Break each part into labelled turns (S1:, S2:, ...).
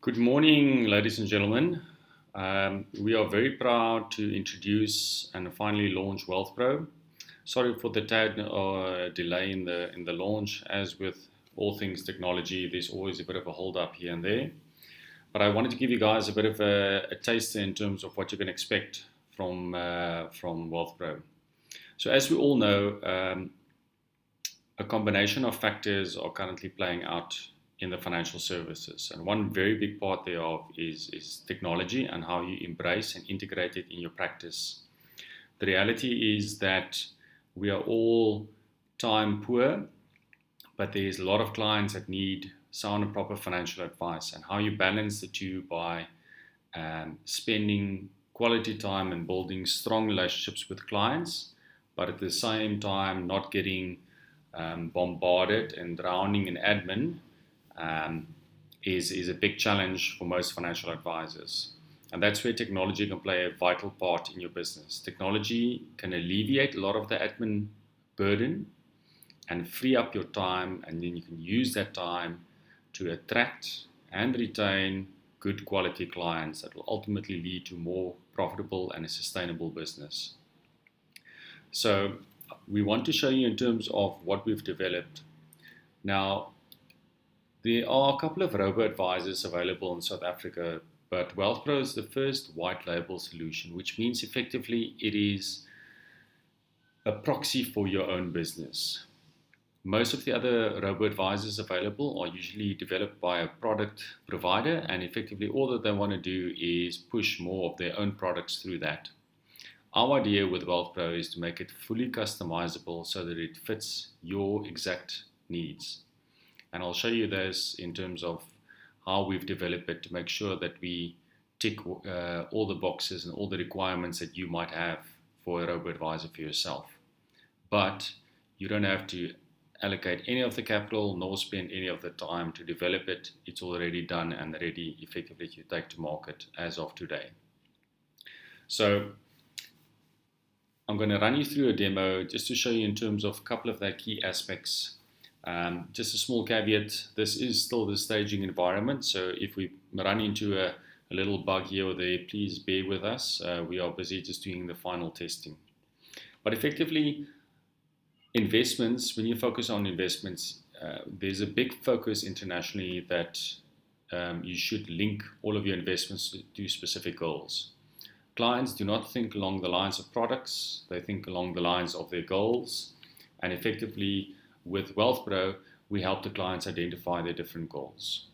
S1: Good morning, ladies and gentlemen. We are very proud to introduce and finally launch WealthPro. Sorry for the tad delay in the launch. As with all things technology, there's always a bit of a hold up here and there. But I wanted to give you guys a bit of a taster in terms of what you can expect from WealthPro. So as we all know, a combination of factors are currently playing out in the financial services. And one very big part thereof is technology and how you embrace and integrate it in your practice. The reality is that we are all time poor, but there's a lot of clients that need sound and proper financial advice, and how you balance the two by spending quality time and building strong relationships with clients, but at the same time not getting bombarded and drowning in admin is a big challenge for most financial advisors. And that's where technology can play a vital part in your business. Technology can alleviate a lot of the admin burden and free up your time, and then you can use that time to attract and retain good quality clients that will ultimately lead to more profitable and a sustainable business. So we want to show you in terms of what we've developed. Now, there are a couple of robo-advisors available in South Africa, but WealthPro is the first white label solution, which means effectively it is a proxy for your own business. Most of the other robo-advisors available are usually developed by a product provider, and effectively all that they want to do is push more of their own products through that. Our idea with WealthPro is to make it fully customizable so that it fits your exact needs. And I'll show you this in terms of how we've developed it to make sure that we tick all the boxes and all the requirements that you might have for a robo-advisor for yourself. But you don't have to allocate any of the capital nor spend any of the time to develop it. It's already done and ready effectively to take to market as of today. So I'm going to run you through a demo just to show you in terms of a couple of the key aspects. Just a small caveat, this is still the staging environment, so if we run into a little bug here or there, please bear with us. We are busy just doing the final testing. But effectively, investments, when you focus on investments, there's a big focus internationally that you should link all of your investments to specific goals. Clients do not think along the lines of products, they think along the lines of their goals, and effectively with WealthPro, we help the clients identify their different goals.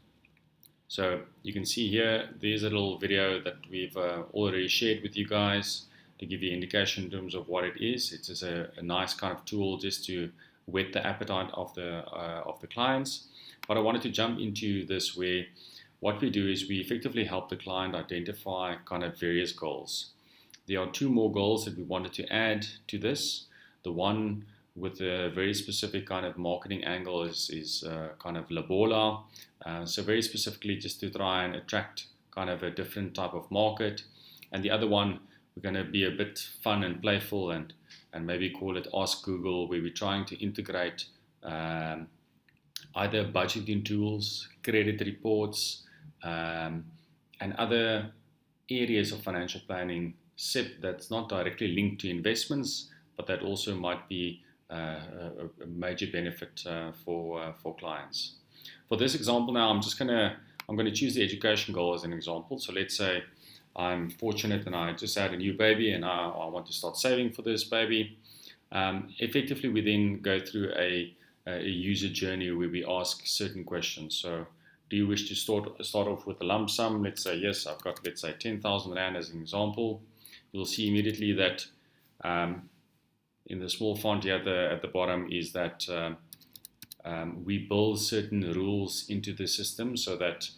S1: So you can see here, there's a little video that we've already shared with you guys to give you an indication in terms of what it is. It's just a nice kind of tool just to whet the appetite of the clients. But I wanted to jump into this where what we do is we effectively help the client identify kind of various goals. There are two more goals that we wanted to add to this. The one with a very specific kind of marketing angle is kind of Labola. So very specifically just to try and attract kind of a different type of market. And the other one, we're going to be a bit fun and playful and maybe call it Ask Google, where we're trying to integrate either budgeting tools, credit reports, and other areas of financial planning that's not directly linked to investments, but that also might be a major benefit for clients. For this example now, I'm going to choose the education goal as an example. So let's say I'm fortunate and I just had a new baby and I want to start saving for this baby. Effectively, we then go through a user journey where we ask certain questions. So do you wish to start off with a lump sum? Let's say yes, I've got, let's say, 10,000 Rand as an example. You'll see immediately that in the small font here at the bottom is that we build certain rules into the system so that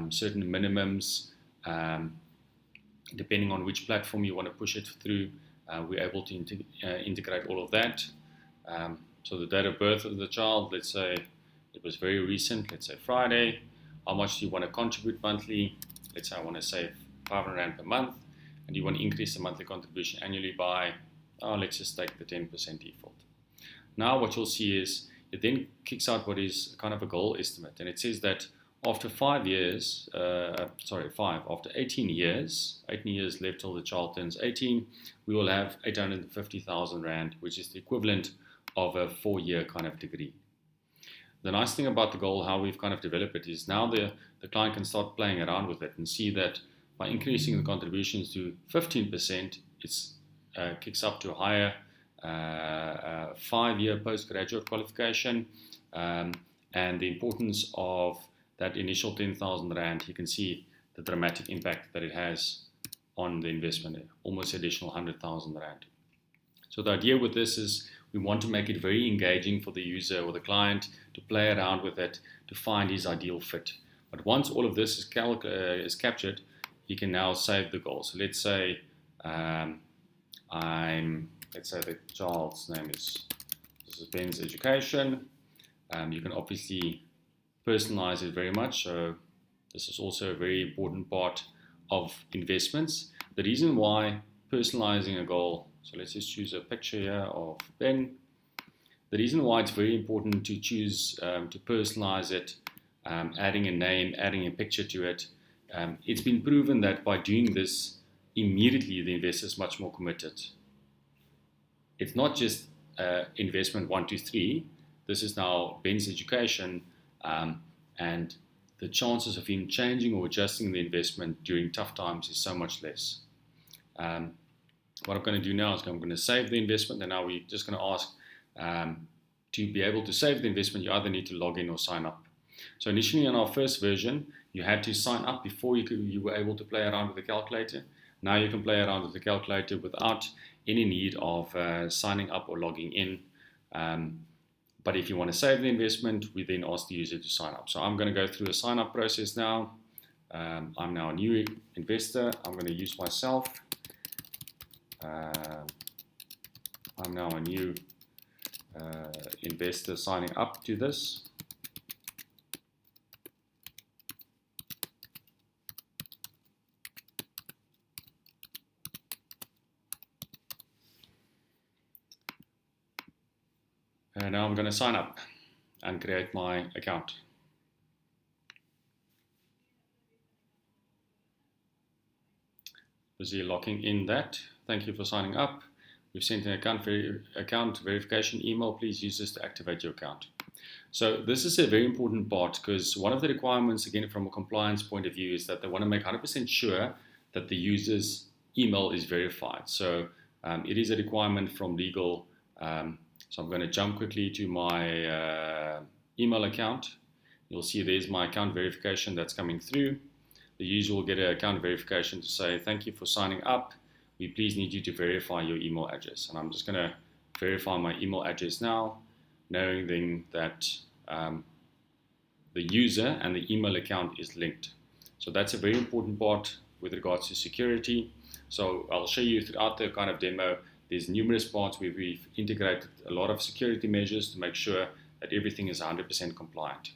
S1: certain minimums, depending on which platform you want to push it through, we're able to integrate all of that. So the date of birth of the child, let's say it was very recent, let's say Friday. How much do you want to contribute monthly? Let's say I want to save 500 Rand per month, and you want to increase the monthly contribution annually by, let's just take the 10% default. Now what you'll see is it then kicks out what is kind of a goal estimate, and it says that after 5 years, after 18 years, 18 years left till the child turns 18, we will have 850,000 Rand, which is the equivalent of a 4-year kind of degree. The nice thing about the goal, how we've kind of developed it, is now the client can start playing around with it and see that by increasing the contributions to 15%, it kicks up to a higher 5-year postgraduate qualification, and the importance of that initial 10,000 Rand. You can see the dramatic impact that it has on the investment, almost additional 100,000 Rand. So the idea with this is we want to make it very engaging for the user or the client to play around with it, to find his ideal fit. But once all of this is captured, you can now save the goal. So let's say let's say the child's name is Ben's Education. You can obviously personalize it very much. So this is also a very important part of investments. The reason why personalizing a goal, so let's just choose a picture here of Ben. The reason why it's very important to choose to personalize it, adding a name, adding a picture to it, it's been proven that by doing this, immediately the investor is much more committed. It's not just investment 1, 2, 3. This is now Ben's Education, and the chances of him changing or adjusting the investment during tough times is so much less. What I'm going to do now is I'm going to save the investment, and now we're just going to ask to be able to save the investment, you either need to log in or sign up. So initially in our first version, you had to sign up before you were able to play around with the calculator. Now you can play around with the calculator without any need of signing up or logging in. But if you want to save the investment, we then ask the user to sign up. So I'm going to go through a sign up process now. I'm now a new investor. I'm going to use myself. I'm now a new investor signing up to this. And now I'm going to sign up and create my account. Busy locking in that. Thank you for signing up. We've sent an account verification email. Please use this to activate your account. So this is a very important part, because one of the requirements, again, from a compliance point of view, is that they want to make 100% sure that the user's email is verified. So it is a requirement from legal. So I'm going to jump quickly to my email account. You'll see there's my account verification that's coming through. The user will get an account verification to say, thank you for signing up. We please need you to verify your email address. And I'm just going to verify my email address now, knowing then that the user and the email account is linked. So that's a very important part with regards to security. So I'll show you throughout the kind of demo. There's numerous parts where we've integrated a lot of security measures to make sure that everything is 100% compliant.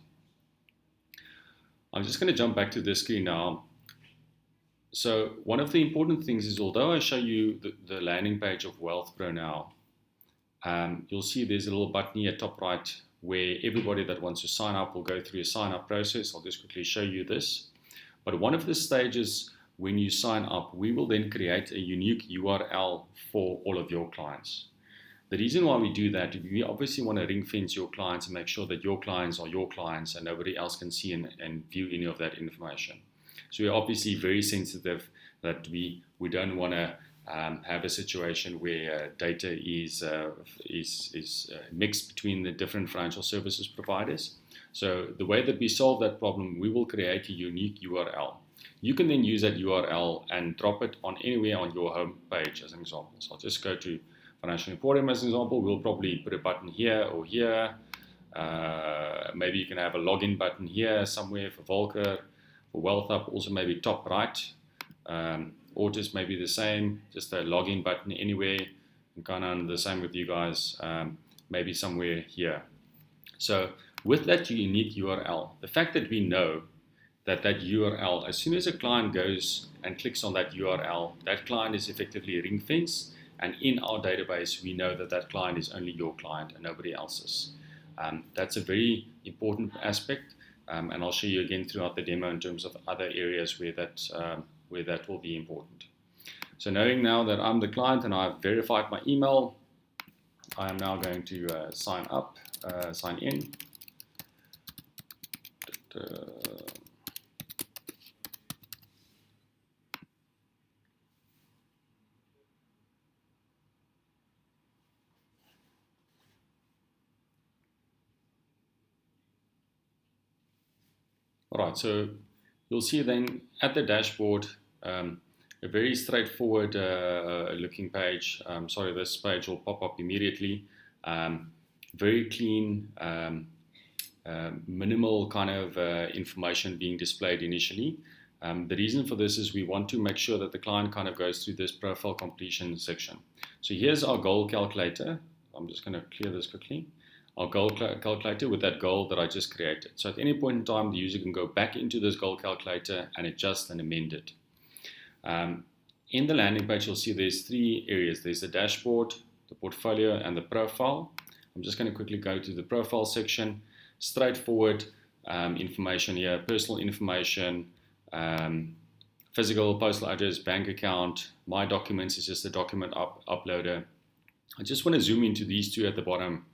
S1: I'm just going to jump back to this screen now. So one of the important things is, although I show you the landing page of WealthPro now, you'll see there's a little button here top right where everybody that wants to sign up will go through a sign up process. I'll just quickly show you this. But one of the stages when you sign up, we will then create a unique URL for all of your clients. The reason why we do that, we obviously want to ring fence your clients and make sure that your clients are your clients and nobody else can see and view any of that information. So we're obviously very sensitive that we don't want to have a situation where data is mixed between the different financial services providers. So the way that we solve that problem, we will create a unique URL. You can then use that URL and drop it on anywhere on your home page as an example. So I'll just go to Financial Emporium as an example. We'll probably put a button here or here. Maybe you can have a login button here somewhere for Volker, for WealthUp, also maybe top right. Autos may be the same, just a login button anywhere. And kind of the same with you guys, maybe somewhere here. So with that unique URL, the fact that we know that URL, as soon as a client goes and clicks on that URL, that client is effectively ring-fenced, and in our database, we know that client is only your client and nobody else's. That's a very important aspect. and I'll show you again throughout the demo in terms of other areas where that will be important. So knowing now that I'm the client and I've verified my email, I am now going to sign in. Alright, so you'll see then at the dashboard a very straightforward looking page. Sorry, this page will pop up immediately. Very clean, minimal kind of information being displayed initially. The reason for this is we want to make sure that the client kind of goes through this profile completion section. So here's our goal calculator. I'm just going to clear this quickly. Our goal calculator with that goal that I just created. So at any point in time, the user can go back into this goal calculator and adjust and amend it. In the landing page, you'll see there's three areas. There's the dashboard, the portfolio, and the profile. I'm just going to quickly go to the profile section. Straightforward information here, personal information, physical, postal address, bank account. My documents is just a document uploader. I just want to zoom into these two at the bottom.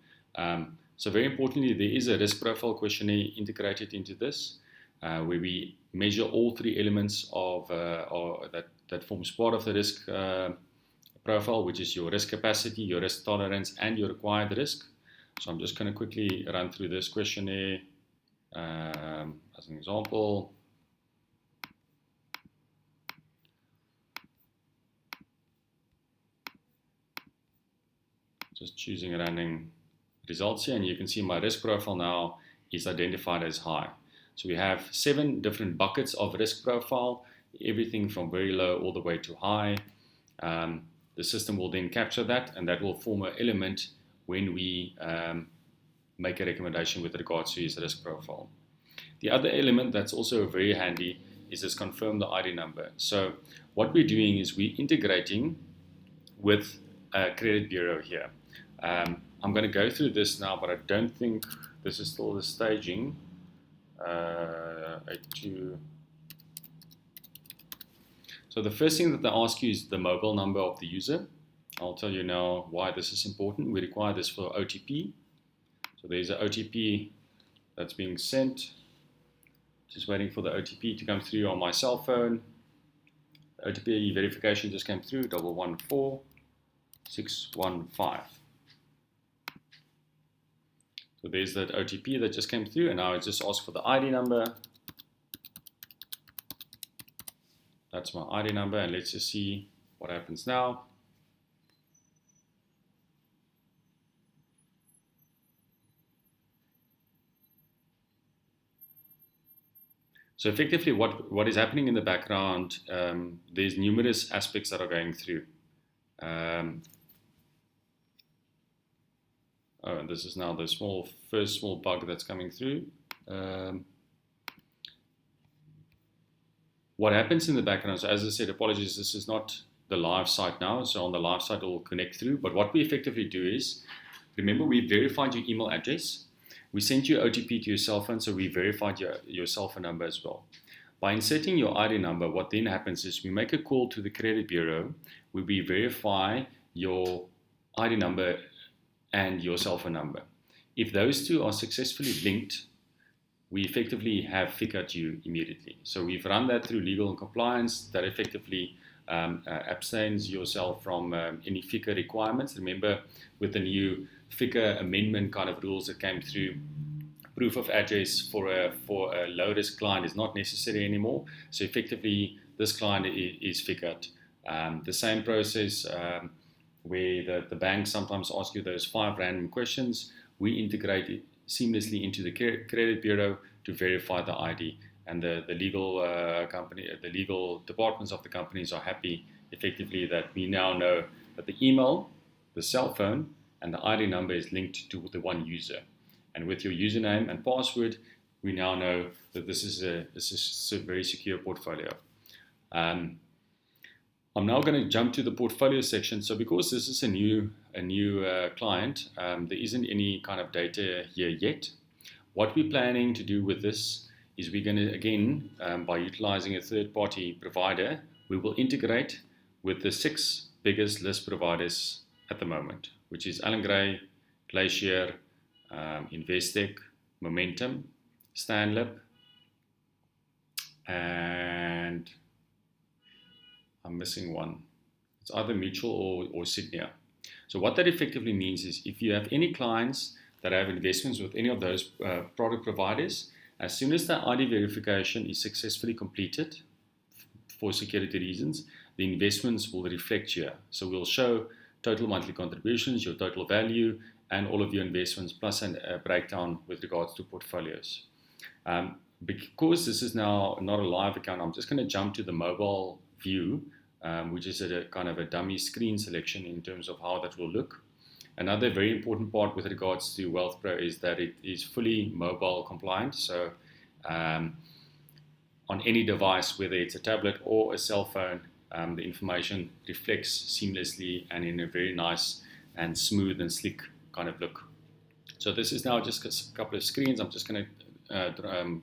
S1: So very importantly, there is a risk profile questionnaire integrated into this, where we measure all three elements of that forms part of the risk profile, which is your risk capacity, your risk tolerance, and your required risk. So I'm just going to quickly run through this questionnaire as an example. Just choosing random results here, and you can see my risk profile now is identified as high. So we have 7 different buckets of risk profile, everything from very low all the way to high. The system will then capture that, and that will form an element when we make a recommendation with regards to his risk profile. The other element that's also very handy is this confirm the ID number. So what we're doing is we're integrating with a credit bureau here. I'm going to go through this now, but I don't think this is still the staging. So the first thing that they ask you is the mobile number of the user. I'll tell you now why this is important. We require this for OTP. So there's an OTP that's being sent. Just waiting for the OTP to come through on my cell phone. The OTP verification just came through, 114615. So there's that OTP that just came through, and now it just asks for the ID number. That's my ID number, and let's just see what happens now. So effectively what is happening in the background, there's numerous aspects that are going through. And this is now the first small bug that's coming through. What happens in the background, so as I said, apologies, this is not the live site now, so on the live site it will connect through, but what we effectively do is, remember we verified your email address, we sent you OTP to your cell phone, so we verified your cell phone number as well. By inserting your ID number, what then happens is we make a call to the credit bureau where we verify your ID number and your cell phone number. If those two are successfully linked, we effectively have FICA'd you immediately. So we've run that through legal and compliance that effectively abstains yourself from any FICA requirements. Remember, with the new FICA amendment kind of rules that came through, proof of address for a low risk client is not necessary anymore. So effectively, this client is FICA'd. The same process where the banks sometimes ask you those 5 random questions, we integrate it seamlessly into the credit bureau to verify the ID, and the legal the legal departments of the companies are happy effectively that we now know that the email, the cell phone, and the ID number is linked to the one user. And with your username and password, we now know that this is a very secure portfolio. I'm now going to jump to the portfolio section. So because this is a new client, there isn't any kind of data here yet. What we're planning to do with this is we're going to, again, by utilizing a third-party provider, we will integrate with the 6 biggest list providers at the moment, which is Allen Gray, Glacier, Investec, Momentum, Stanlip, and I'm missing one. It's either Mutual or Signia. So what that effectively means is if you have any clients that have investments with any of those product providers, as soon as the ID verification is successfully completed for security reasons, the investments will reflect here. So we'll show total monthly contributions, your total value, and all of your investments, plus a breakdown with regards to portfolios. Because this is now not a live account, I'm just going to jump to the mobile view, which is a kind of a dummy screen selection in terms of how that will look. Another very important part with regards to WealthPro is that it is fully mobile compliant. So on any device, whether it's a tablet or a cell phone, the information reflects seamlessly and in a very nice and smooth and slick kind of look. So this is now just a couple of screens. I'm just going to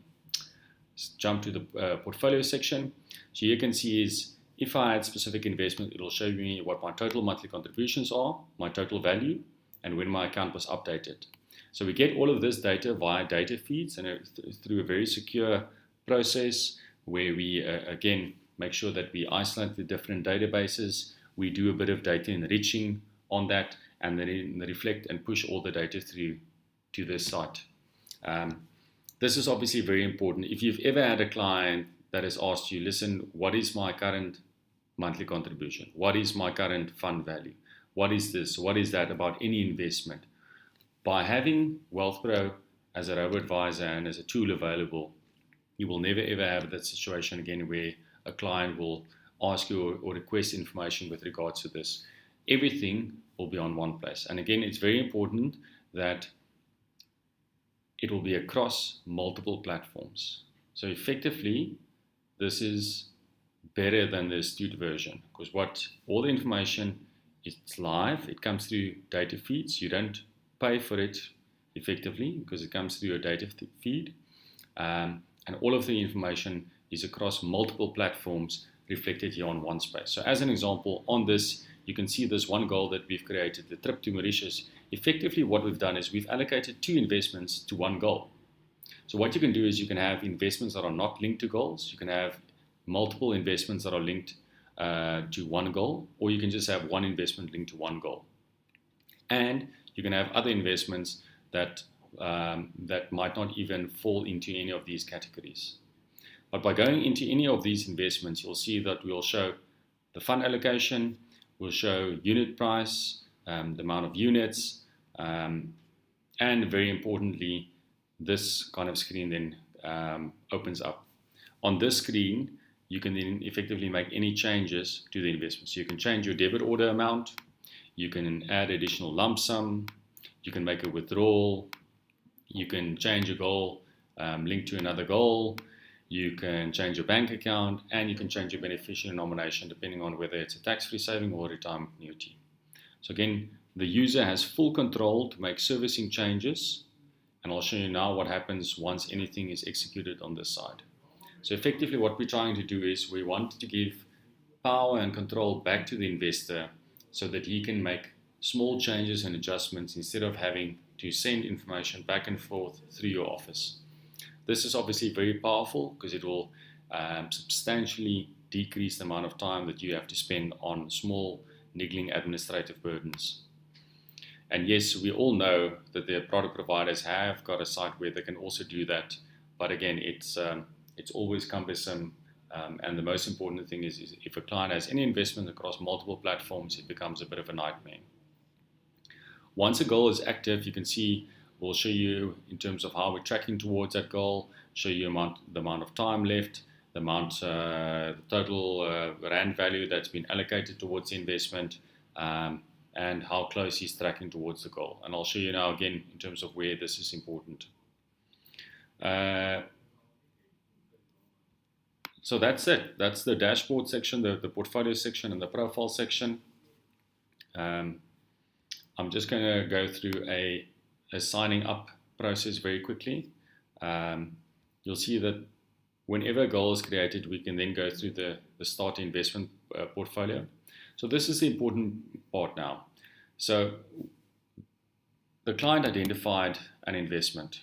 S1: jump to the portfolio section. So you can see is if I had specific investment, it will show me what my total monthly contributions are, my total value, and when my account was updated. So we get all of this data via data feeds and through a very secure process where we, again, make sure that we isolate the different databases. We do a bit of data enriching on that and then reflect and push all the data through to this site. This is obviously very important. If you've ever had a client that has asked you, listen, what is my current monthly contribution? What is my current fund value? What is this? What is that about any investment? By having WealthPro as a robo-advisor and as a tool available, you will never ever have that situation again where a client will ask you or request information with regards to this. Everything will be on one place. And again, it's very important that it will be across multiple platforms. So effectively, this is better than the astute version because all the information is live. It comes through data feeds. You don't pay for it effectively because it comes through a data feed. And all of the information is across multiple platforms reflected here on one space. So as an example, on this, you can see this one goal that we've created, the trip to Mauritius. Effectively, what we've done is we've allocated 2 investments to one goal. So what you can do is you can have investments that are not linked to goals. You can have multiple investments that are linked to one goal, or you can just have one investment linked to one goal. And you can have other investments that might not even fall into any of these categories. But by going into any of these investments, you'll see that we'll show the fund allocation, we'll show unit price, the amount of units, and very importantly, this kind of screen then opens up. On this screen, you can then effectively make any changes to the investment. So you can change your debit order amount, you can add additional lump sum, you can make a withdrawal, you can change a goal linked to another goal, you can change your bank account, and you can change your beneficiary nomination depending on whether it's a tax-free saving or retirement annuity. So again, the user has full control to make servicing changes, and I'll show you now what happens once anything is executed on this side. So effectively what we're trying to do is we want to give power and control back to the investor so that he can make small changes and adjustments instead of having to send information back and forth through your office. This is obviously very powerful because it will substantially decrease the amount of time that you have to spend on small niggling administrative burdens. And yes, we all know that the product providers have got a site where they can also do that, but again, it's always cumbersome, and the most important thing is if a client has any investment across multiple platforms, it becomes a bit of a nightmare. Once a goal is active, you can see we'll show you in terms of how we're tracking towards that goal, show you the amount of time left, the total rand value that's been allocated towards the investment, and how close he's tracking towards the goal. And I'll show you now again in terms of where this is important. So that's it. That's the dashboard section, the portfolio section, and the profile section. I'm just going to go through a signing up process very quickly. you'll see that whenever a goal is created, we can then go through the start investment portfolio. So this is the important part now. So the client identified an investment.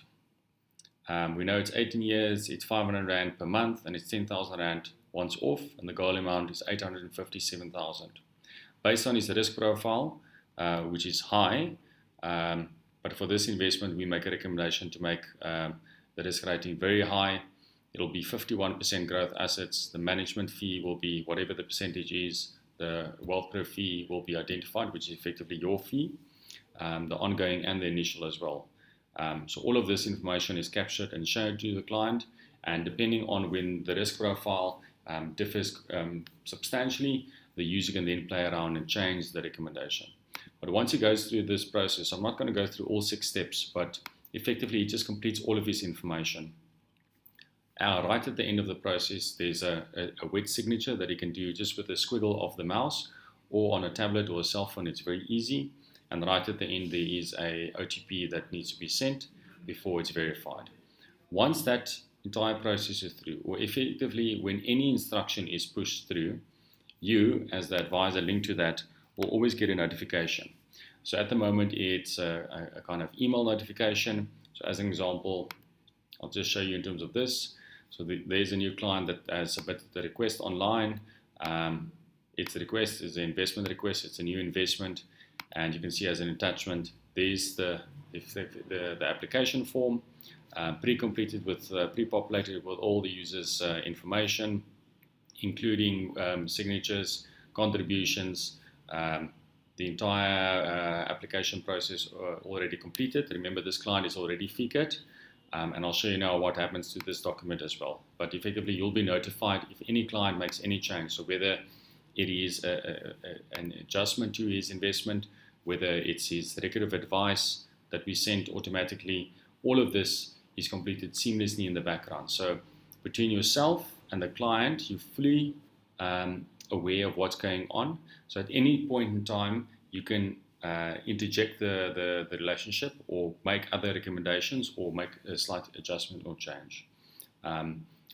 S1: We know it's 18 years, it's 500 Rand per month, and it's 10,000 Rand once off, and the goal amount is 857,000. Based on his risk profile, which is high, but for this investment, we make a recommendation to make the risk rating very high. It'll be 51% growth assets. The management fee will be whatever the percentage is. The WealthPro fee will be identified, which is effectively your fee, the ongoing and the initial as well. So all of this information is captured and shown to the client, and depending on when the risk profile differs substantially, the user can then play around and change the recommendation. But once he goes through this process, I'm not going to go through all 6 steps, but effectively he just completes all of his information. Right at the end of the process, there's a wet signature that he can do just with a squiggle of the mouse, or on a tablet or a cell phone. It's very easy. And right at the end, there is a OTP that needs to be sent before it's verified. Once that entire process is through, or effectively when any instruction is pushed through, you, as the advisor linked to that, will always get a notification. So at the moment, it's a kind of email notification. So as an example, I'll just show you in terms of this. So there's a new client that has submitted the request online. Its request is an investment request. It's a new investment. And you can see as an attachment, there's the application form, pre-completed with, pre-populated with all the users' information, including signatures, contributions, the entire application process already completed. Remember, this client is already FICA'd, and I'll show you now what happens to this document as well. But effectively, you'll be notified if any client makes any change. So whether it is an adjustment to his investment, whether it's his record of advice that we sent automatically, all of this is completed seamlessly in the background. So between yourself and the client, you're fully aware of what's going on. So at any point in time, you can interject the relationship, or make other recommendations, or make a slight adjustment or change.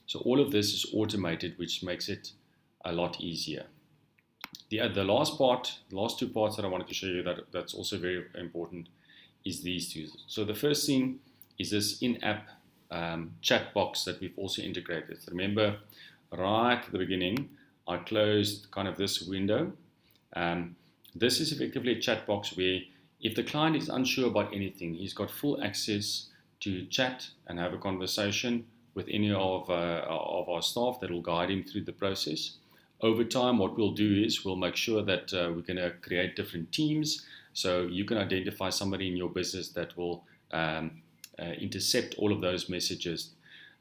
S1: So all of this is automated, which makes it a lot easier. The last two parts that I wanted to show you that's also very important is these two. So the first thing is this in-app chat box that we've also integrated. Remember, right at the beginning, I closed kind of this window. This is effectively a chat box where if the client is unsure about anything, he's got full access to chat and have a conversation with any of our staff that will guide him through the process. Over time, what we'll do is we'll make sure that we're going to create different teams, so you can identify somebody in your business that will intercept all of those messages.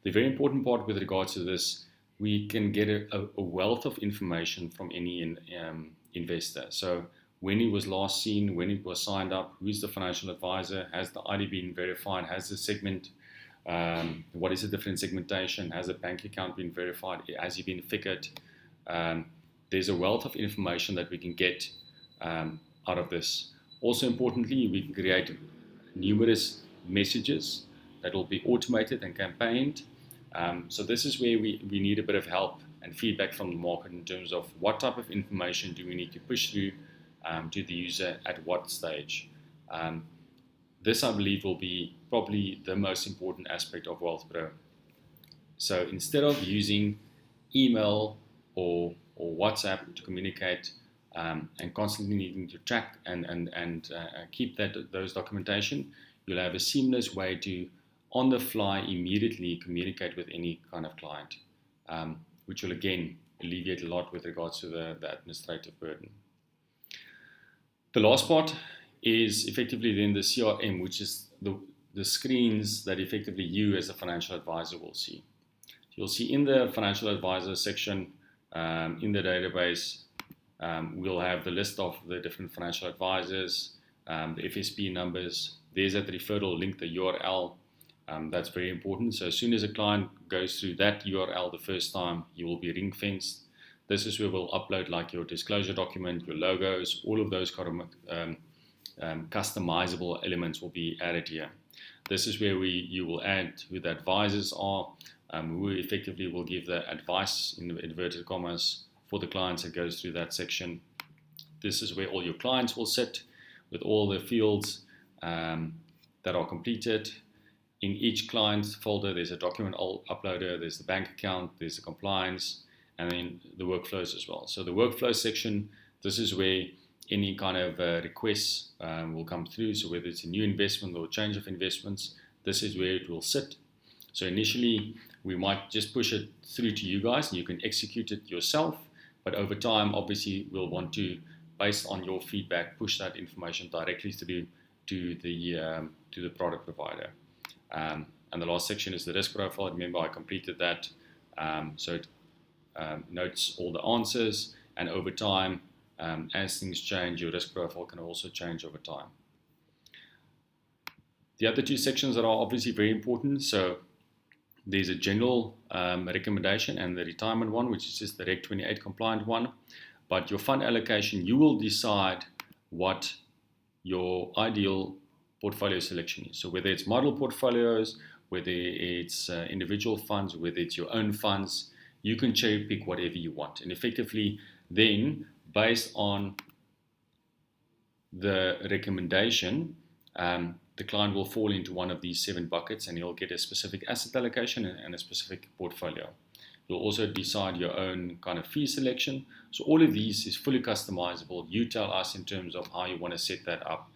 S1: The very important part with regards to this, we can get a wealth of information from any investor. So when he was last seen, when he was signed up, who's the financial advisor, has the ID been verified, has the segment, what is the different segmentation, has the bank account been verified, has he been FICA'd. There's a wealth of information that we can get out of this. Also importantly, we can create numerous messages that will be automated and campaigned. So this is where we need a bit of help and feedback from the market in terms of what type of information do we need to push through to the user at what stage. This, I believe, will be probably the most important aspect of WealthPro. So instead of using email or WhatsApp to communicate and constantly needing to track and keep those documentation, you'll have a seamless way to, on the fly, immediately communicate with any kind of client, which will again alleviate a lot with regards to the administrative burden. The last part is effectively then the CRM, which is the screens that effectively you as a financial advisor will see. You'll see in the financial advisor section in the database, we'll have the list of the different financial advisors, the FSP numbers. There's that referral link, the URL. That's very important. So as soon as a client goes through that URL the first time, you will be ring-fenced. This is where we'll upload like your disclosure document, your logos, all of those kind of customizable elements will be added here. This is where you will add who the advisors are, who effectively will give the advice in the inverted commas for the clients that goes through that section. This is where all your clients will sit with all the fields that are completed. In each client folder, there's a document uploader, there's the bank account, there's the compliance, and then the workflows as well. So the workflow section, this is where any kind of requests will come through. So whether it's a new investment or change of investments, this is where it will sit. So initially, we might just push it through to you guys, and you can execute it yourself. But over time, obviously, we'll want to, based on your feedback, push that information directly through to the product provider. And the last section is the risk profile. Remember, I completed that. So it notes all the answers, and over time, as things change, your risk profile can also change over time. The other two sections that are obviously very important. So there's a general recommendation and the retirement one, which is just the Reg 28 compliant one. But your fund allocation, you will decide what your ideal portfolio selection is. So whether it's model portfolios, whether it's individual funds, whether it's your own funds, you can cherry pick whatever you want. And effectively then, based on the recommendation, the client will fall into one of these 7 buckets, and he'll get a specific asset allocation and a specific portfolio. You'll also decide your own kind of fee selection. So all of these is fully customizable. You tell us in terms of how you want to set that up.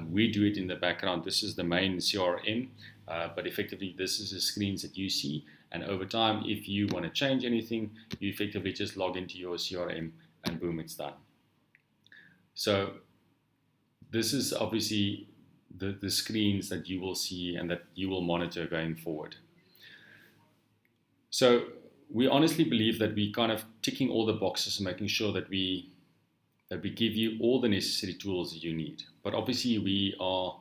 S1: We do it in the background. This is the main CRM, but effectively this is the screens that you see. And over time, if you want to change anything, you effectively just log into your CRM and boom, it's done. So this is obviously the screens that you will see and that you will monitor going forward. So we honestly believe that we kind of ticking all the boxes and making sure that we give you all the necessary tools that you need. But obviously we are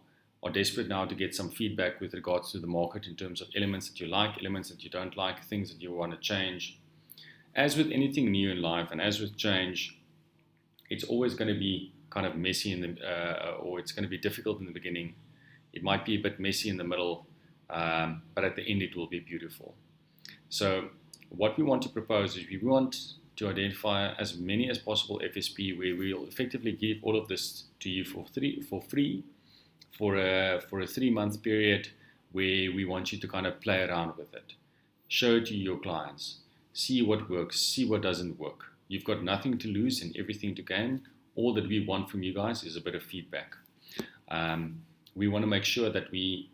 S1: desperate now to get some feedback with regards to the market in terms of elements that you like, elements that you don't like, things that you want to change. As with anything new in life and as with change, it's always going to be kind of messy or it's going to be difficult in the beginning. It might be a bit messy in the middle, but at the end it will be beautiful. So what we want to propose is we want to identify as many as possible FSP where we'll effectively give all of this to you for free for a 3-month period, where we want you to kind of play around with it, show it to your clients, see what works, see what doesn't work. You've got nothing to lose and everything to gain. All that we want from you guys is a bit of feedback. We want to make sure that we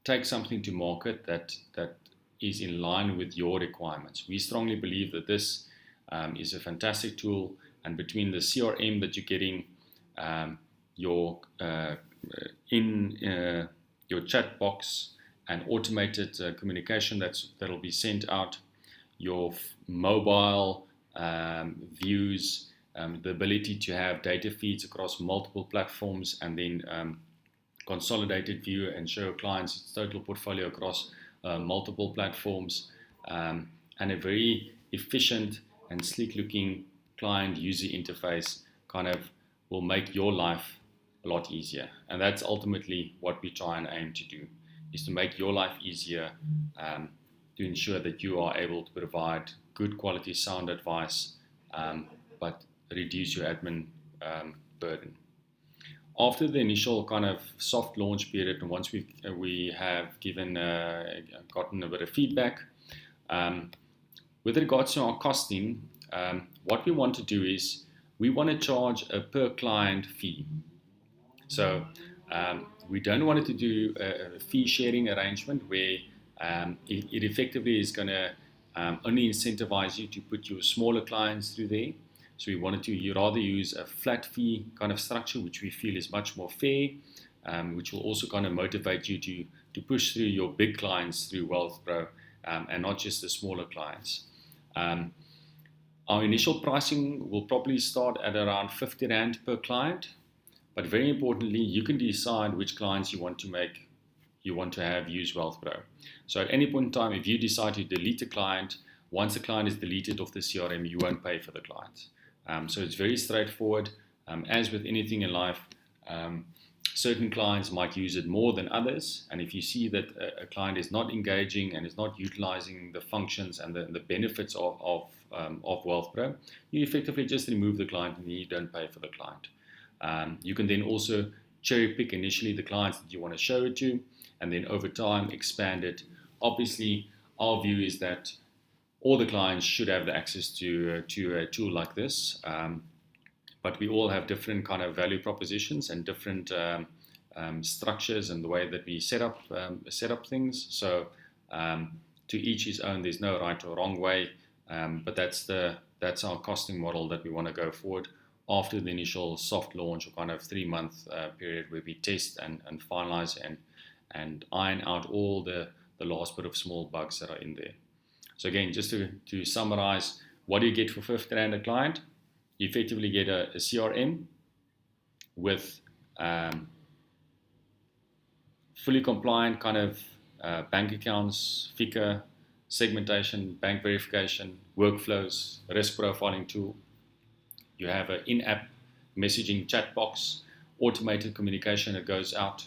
S1: take something to market that is in line with your requirements. We strongly believe that this is a fantastic tool, and between the CRM that you're getting, your chat box and automated communication that'll be sent out, your mobile views, the ability to have data feeds across multiple platforms, and then consolidated view and show clients its total portfolio across multiple platforms, and a very efficient and sleek looking client user interface kind of will make your life a lot easier. And that's ultimately what we try and aim to do, is to make your life easier, to ensure that you are able to provide good quality sound advice, but reduce your admin burden. After the initial kind of soft launch period, and once we have gotten a bit of feedback, with regards to our costing, what we want to do is we want to charge a per client fee. So we don't want to do a fee sharing arrangement where it effectively is going to only incentivize you to put your smaller clients through there. So we wanted to rather use a flat fee kind of structure, which we feel is much more fair, which will also kind of motivate you to push through your big clients through WealthPro, and not just the smaller clients. Our initial pricing will probably start at around 50 Rand per client, but very importantly, you can decide which clients you want to have use WealthPro. So at any point in time, if you decide to delete a client, once the client is deleted off the CRM, you won't pay for the client. So it's very straightforward. As with anything in life, certain clients might use it more than others, and if you see that a client is not engaging and is not utilizing the functions and the benefits of WealthPro, you effectively just remove the client and you don't pay for the client. You can then also cherry pick initially the clients that you want to show it to, and then over time expand it. Obviously, our view is that all the clients should have the access to a tool like this. But we all have different kind of value propositions and different structures and the way that we set up things. So to each his own. There's no right or wrong way, but that's our costing model that we want to go forward after the initial soft launch, or kind of 3-month period where we test and finalize and iron out all the last bit of small bugs that are in there. So again, just to summarize, what do you get for 50 Rand a client? You effectively get a CRM with fully compliant kind of bank accounts, FICA, segmentation, bank verification, workflows, risk profiling tool. You have an in-app messaging chat box, automated communication that goes out,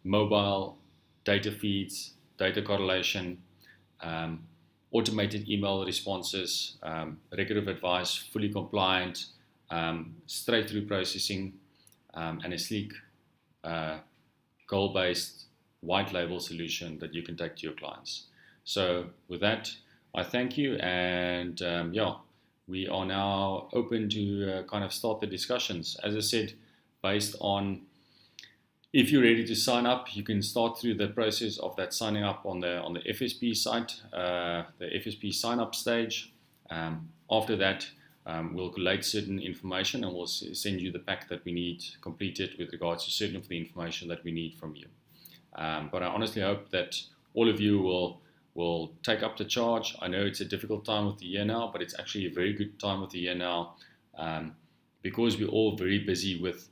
S1: mobile data feeds, data correlation, automated email responses, record of advice, fully compliant, straight through processing, and a sleek, goal-based, white label solution that you can take to your clients. So with that, I thank you, and we are now open to kind of start the discussions. As I said, based on if you're ready to sign up, you can start through the process of that signing up on the FSP site, the FSP sign up stage. After that, we'll collate certain information and we'll send you the pack that we need completed with regards to certain of the information that we need from you. But I honestly hope that all of you will take up the charge. I know it's a difficult time of the year now, but it's actually a very good time of the year now, because we're all very busy with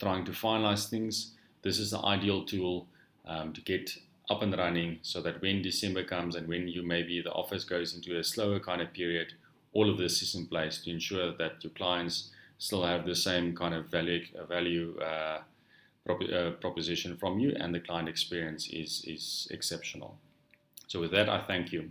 S1: trying to finalize things. This is the ideal tool to get up and running, so that when December comes and when the office goes into a slower kind of period, all of this is in place to ensure that your clients still have the same kind of value proposition from you, and the client experience is exceptional. So with that, I thank you.